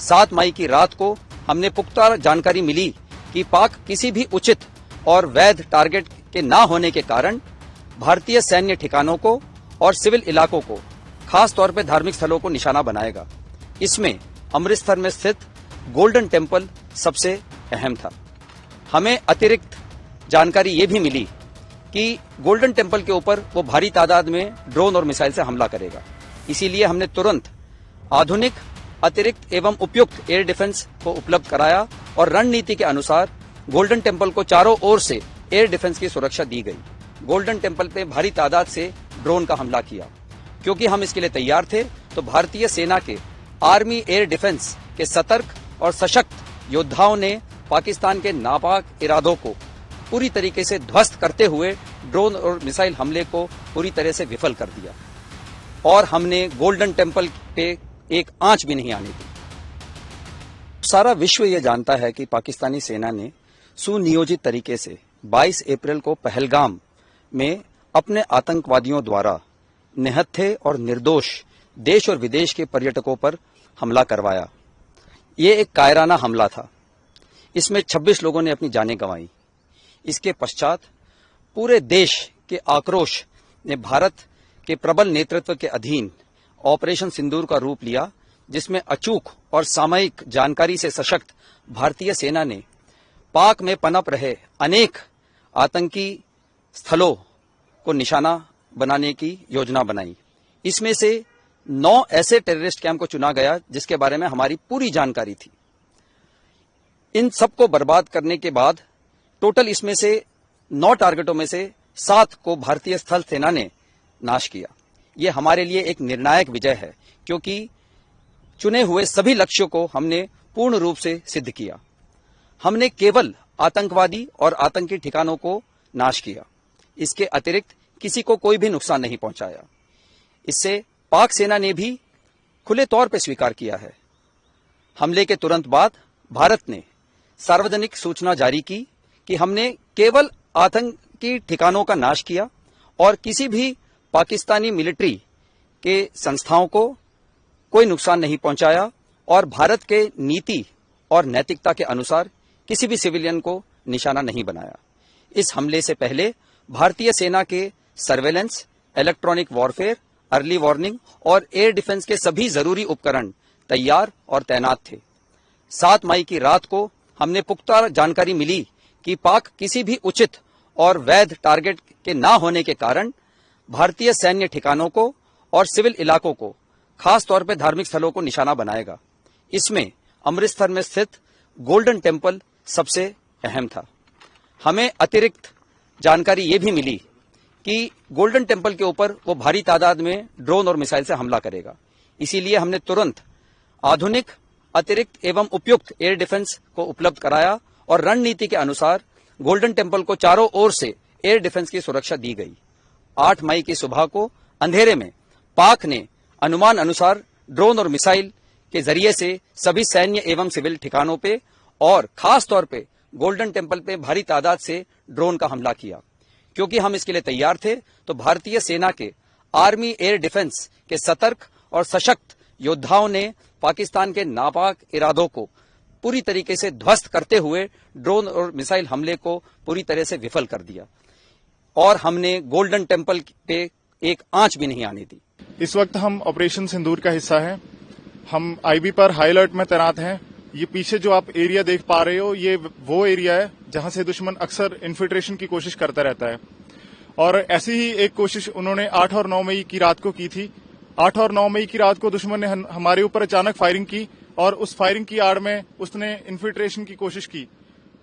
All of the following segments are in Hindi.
7 मई की रात को हमने पुख्ता जानकारी मिली कि पाक किसी भी उचित और वैध टारगेट के न होने के कारण भारतीय सैन्य ठिकानों को और सिविल इलाकों को, खास तौर पर धार्मिक स्थलों को निशाना बनाएगा। इसमें अमृतसर में स्थित गोल्डन टेम्पल सबसे अहम था। हमें अतिरिक्त जानकारी ये भी मिली कि गोल्डन टेम्पल के ऊपर वो भारी तादाद में ड्रोन और मिसाइल से हमला करेगा। इसीलिए हमने तुरंत आधुनिक, अतिरिक्त एवं उपयुक्त एयर डिफेंस को उपलब्ध कराया और रणनीति के अनुसार गोल्डन टेम्पल को चारों ओर से एयर डिफेंस की सुरक्षा दी गई। गोल्डन टेम्पल पे भारी तादाद से ड्रोन का हमला किया। क्योंकि हम इसके लिए तैयार थे, तो भारतीय सेना के आर्मी एयर डिफेंस के सतर्क और सशक्त योद्धाओं ने पाकिस्तान के नापाक इरादों को पूरी तरीके से ध्वस्त करते हुए ड्रोन और मिसाइल हमले को पूरी तरह से विफल कर दिया और हमने गोल्डन टेम्पल पे एक आंच भी नहीं आने दी। सारा विश्व ये जानता है कि पाकिस्तानी सेना ने सुनियोजित तरीके से 22 अप्रैल को पहलगाम में अपने आतंकवादियों द्वारा निहत्थे और निर्दोष देश और विदेश के पर्यटकों पर हमला करवाया। ये एक कायराना हमला था। इसमें 26 लोगों ने अपनी जानें गंवाई। इसके पश्चात पूरे देश के आक्रोश ने भारत के प्रबल नेतृत्व के अधीन ऑपरेशन सिंदूर का रूप लिया, जिसमें अचूक और सामयिक जानकारी से सशक्त भारतीय सेना ने पाक में पनप रहे अनेक आतंकी स्थलों को निशाना बनाने की योजना बनाई। इसमें से 9 ऐसे टेररिस्ट कैंप को चुना गया जिसके बारे में हमारी पूरी जानकारी थी। इन सबको बर्बाद करने के बाद टोटल इसमें से 9 टारगेटों में से 7 को भारतीय स्थल सेना ने नाश किया। ये हमारे लिए एक निर्णायक विजय है, क्योंकि चुने हुए सभी लक्ष्यों को हमने पूर्ण रूप से सिद्ध किया। हमने केवल आतंकवादी और आतंकी ठिकानों को नाश किया। इसके अतिरिक्त किसी को कोई भी नुकसान नहीं पहुंचाया। इससे पाक सेना ने भी खुले तौर पर स्वीकार किया है। हमले के तुरंत बाद भारत ने सार्वजनिक सूचना जारी की कि हमने केवल आतंकी ठिकानों का नाश किया और किसी भी पाकिस्तानी मिलिट्री के संस्थाओं को कोई नुकसान नहीं पहुंचाया और भारत के नीति और नैतिकता के अनुसार किसी भी सिविलियन को निशाना नहीं बनाया। इस हमले से पहले भारतीय सेना के surveillance, electronic warfare, early warning और एयर डिफेंस के सभी जरूरी उपकरण तैयार और तैनात थे। 7 मई की रात को हमने पुख्ता जानकारी मिली कि पाक किसी भी उचित और वैध टारगेट के न होने के कारण भारतीय सैन्य ठिकानों को और सिविल इलाकों को, खास तौर पर धार्मिक स्थलों को निशाना बनाएगा। इसमें अमृतसर में स्थित गोल्डन टेम्पल सबसे अहम था। हमें अतिरिक्त जानकारी ये भी मिली कि गोल्डन टेम्पल के ऊपर वो भारी तादाद में ड्रोन और मिसाइल से हमला करेगा। इसीलिए हमने तुरंत आधुनिक, अतिरिक्त एवं उपयुक्त एयर डिफेंस को उपलब्ध कराया और रणनीति के अनुसार गोल्डन टेम्पल को चारों ओर से एयर डिफेंस की सुरक्षा दी गई। 8 मई की सुबह को अंधेरे में पाक ने अनुमान अनुसार ड्रोन और मिसाइल के जरिए से सभी सैन्य एवं सिविल ठिकानों पे और खास तौर पे गोल्डन टेम्पल पे भारी तादाद से ड्रोन का हमला किया। क्योंकि हम इसके लिए तैयार थे, तो भारतीय सेना के आर्मी एयर डिफेंस के सतर्क और सशक्त योद्धाओं ने पाकिस्तान के नापाक इरादों को पूरी तरीके से ध्वस्त करते हुए ड्रोन और मिसाइल हमले को पूरी तरह से विफल कर दिया और हमने गोल्डन टेम्पल पे एक आंच भी नहीं आने दी। इस वक्त हम ऑपरेशन सिंदूर का हिस्सा हैं। हम आईबी पर हाई अलर्ट में तैनात हैं। ये पीछे जो आप एरिया देख पा रहे हो, ये वो एरिया है जहां से दुश्मन अक्सर इन्फिल्ट्रेशन की कोशिश करता रहता है और ऐसी ही एक कोशिश उन्होंने 8 और 9 मई की रात को की थी। 8 और 9 मई की रात को दुश्मन ने हमारे ऊपर अचानक फायरिंग की और उस फायरिंग की आड़ में उसने इन्फिल्ट्रेशन की कोशिश की।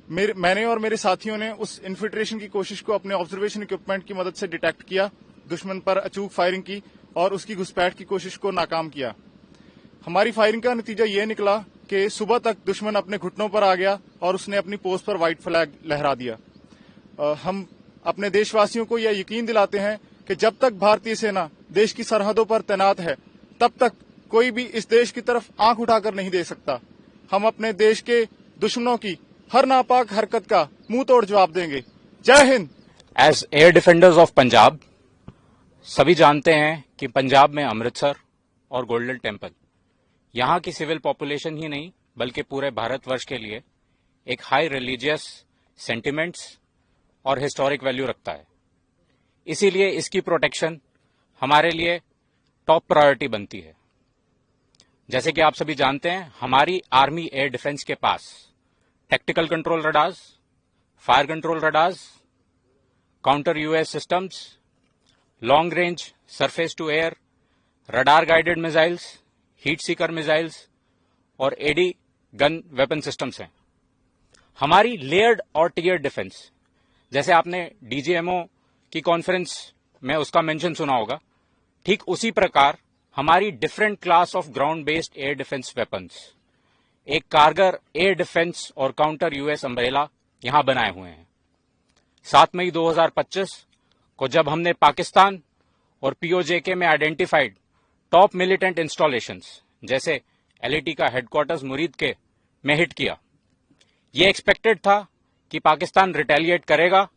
मैंने और मेरे साथियों ने उस इन्फिल्ट्रेशन की कोशिश को अपने ऑब्जर्वेशन इक्विपमेंट की मदद से डिटेक्ट किया, दुश्मन पर अचूक फायरिंग की और उसकी घुसपैठ की कोशिश को नाकाम किया। हमारी फायरिंग का नतीजा ये निकला कि सुबह तक दुश्मन अपने घुटनों पर आ गया और उसने अपनी पोस्ट पर व्हाइट फ्लैग लहरा दिया। हम अपने देशवासियों को यह यकीन दिलाते हैं कि जब तक भारतीय सेना देश की सरहदों पर तैनात है, तब तक कोई भी इस देश की तरफ आंख उठाकर नहीं देख सकता। हम अपने देश के दुश्मनों की हर नापाक हरकत का मुंह तोड़ जवाब देंगे। Jai Hind. As air defenders of Punjab, सभी जानते हैं कि पंजाब में अमृतसर और गोल्डन टेम्पल यहाँ की सिविल पॉपुलेशन ही नहीं बल्कि पूरे भारतवर्ष के लिए एक हाई रिलीजियस सेंटिमेंट्स और हिस्टोरिक वैल्यू रखता है। इसीलिए इसकी प्रोटेक्शन हमारे लिए टॉप प्रायोरिटी बनती है। जैसे कि आप सभी जानते हैं, हमारी आर्मी एयर डिफेंस के पास tactical control radars, fire control radars, counter US systems, long range surface to air, radar guided missiles, heat seeker missiles और एडी गन वेपन सिस्टम्स हैं। हमारी लेयर्ड और टियर डिफेंस, जैसे आपने डीजीएमओ की कॉन्फ्रेंस में उसका मेंशन सुना होगा, ठीक उसी प्रकार हमारी different class of ground based air defence weapons, एक कारगर एयर डिफेंस और काउंटर यूएस अम्ब्रेला यहां बनाए हुए हैं। 7 मई 2025 को जब हमने पाकिस्तान और पीओजेके में आइडेंटिफाइड टॉप मिलिटेंट इंस्टॉलेशंस जैसे एलएटी का हेडक्वार्टर्स मुरीद के में हिट किया, ये एक्सपेक्टेड था कि पाकिस्तान रिटेलिएट करेगा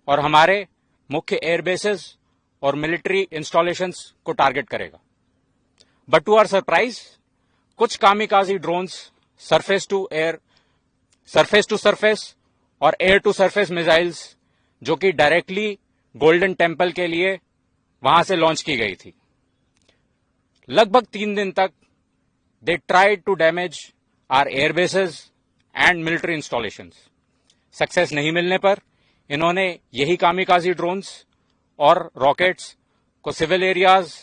और हमारे मुख्य एयरबेसेस और मिलिट्री इंस्टॉलेशंस को टारगेट करेगा। बट टू आवर सरप्राइज, कुछ kamikaze drones surface to surface और एयर टू सरफेस मिसाइल्स जो कि डायरेक्टली गोल्डन टेम्पल के लिए वहां से लॉन्च की गई थी, लगभग 3 दिन तक they tried to damage our airbases and military installations. Success नहीं मिलने पर इन्होंने यही कामिकाजी ड्रोन्स और रॉकेट्स को सिविल एरियाज,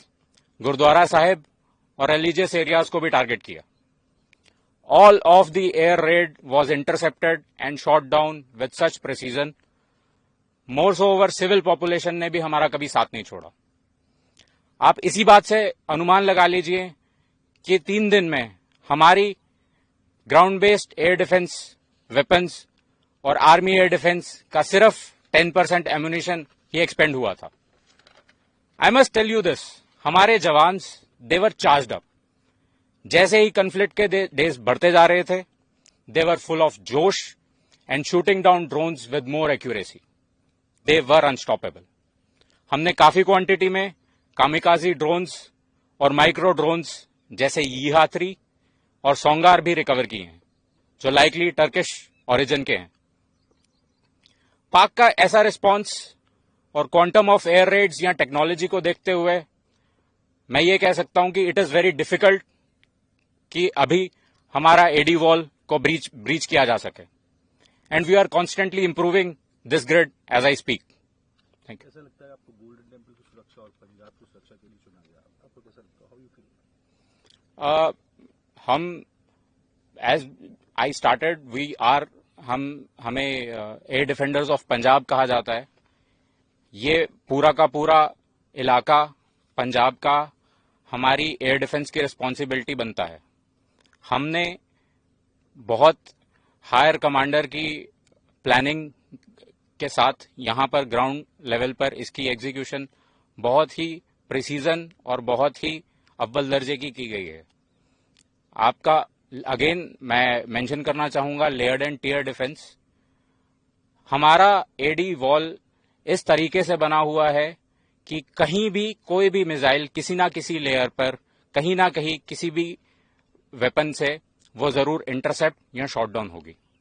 गुरुद्वारा साहिब और रिलीजियस एरियाज को भी टारगेट किया। All of the air raid was intercepted and shot down with such precision. More so over civil population ने भी हमारा कभी साथ नहीं छोड़ा। आप इसी बात से अनुमान लगा लीजिए कि 3 दिन में हमारी ground based air defence weapons और आर्मी एयर डिफेंस का सिर्फ 10% एम्यूनिशन ही एक्सपेंड हुआ था। I must tell you this, हमारे jawans they were charged up. जैसे ही कन्फ्लिक्ट के डेज बढ़ते जा रहे थे, they were full of josh and shooting down drones with more accuracy. They were unstoppable. हमने काफी क्वांटिटी में कामिकाजी ड्रोन्स और माइक्रो ड्रोन्स जैसे यीहा-3 और सोंगार भी रिकवर किए हैं, जो लाइकली टर्किश ओरिजिन के हैं। पाक का ऐसा रिस्पॉन्स और क्वांटम ऑफ एयर रेड्स या टेक्नोलॉजी को देखते हुए मैं ये कह सकता हूं कि इट इज वेरी डिफिकल्ट कि अभी हमारा एडी वॉल को ब्रीच किया जा सके, and we are constantly improving this grid as I speak. Thank you. कैसा लगता है आपको गोल्डन टेम्पल की सुरक्षा और पंजाब की सुरक्षा के लिए चुना गया? आपको कैसा लगता है? How you feel? हम एज आई स्टार्टेड हमें एयर डिफेंडर्स ऑफ पंजाब कहा जाता है। ये पूरा का पूरा इलाका पंजाब का हमारी एयर डिफेंस की रिस्पॉन्सिबिलिटी बनता है। हमने बहुत हायर कमांडर की प्लानिंग के साथ यहाँ पर ग्राउंड लेवल पर इसकी एग्जीक्यूशन बहुत ही प्रिसीजन और बहुत ही अव्वल दर्जे की गई है। आपका अगेन मैं मेंशन करना चाहूंगा लेयर्ड एंड टियर डिफेंस। हमारा एडी वॉल इस तरीके से बना हुआ है कि कहीं भी कोई भी मिसाइल किसी ना किसी लेयर पर कहीं ना कहीं किसी भी वेपन से वो जरूर इंटरसेप्ट या शॉट डाउन होगी।